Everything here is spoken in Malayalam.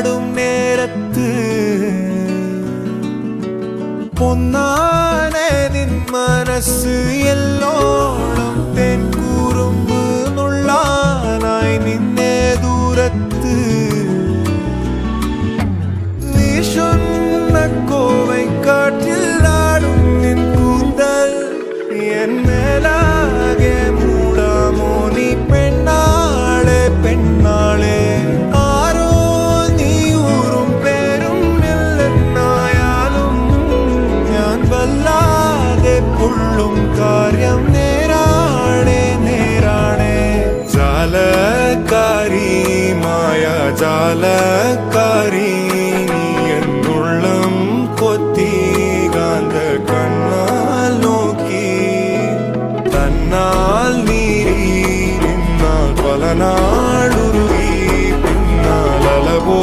പാടും നേരത്ത് പൊന്നാനെ നിൻ മനസ്സ് എല്ലോളം തെൻകൂറുമ്പ് നുള്ളാനായി നിന്നെ ദൂരത്ത് കോവൈ കാറ്റിലാടും നിൻ കൂന്തൽ എന്നേലാകെ മൂടാമോ നീ പെണ്ണാളെ പെണ്ണാളെ ആരോ നീ ഊറും പേരും ഇല്ലെന്നായാലും ഞാൻ വല്ലാതെ പൊള്ളും കാര്യം നേരാണേ നേരാണേ ജാലക്കാരി മായ ജാലക്കാരി കൊത്തികാന്ത കണ്ണാൽ നോക്കി തന്നാൽ നീരി നിന്നാൽ പല നാളുരുകി പിന്നാൽ അലപോ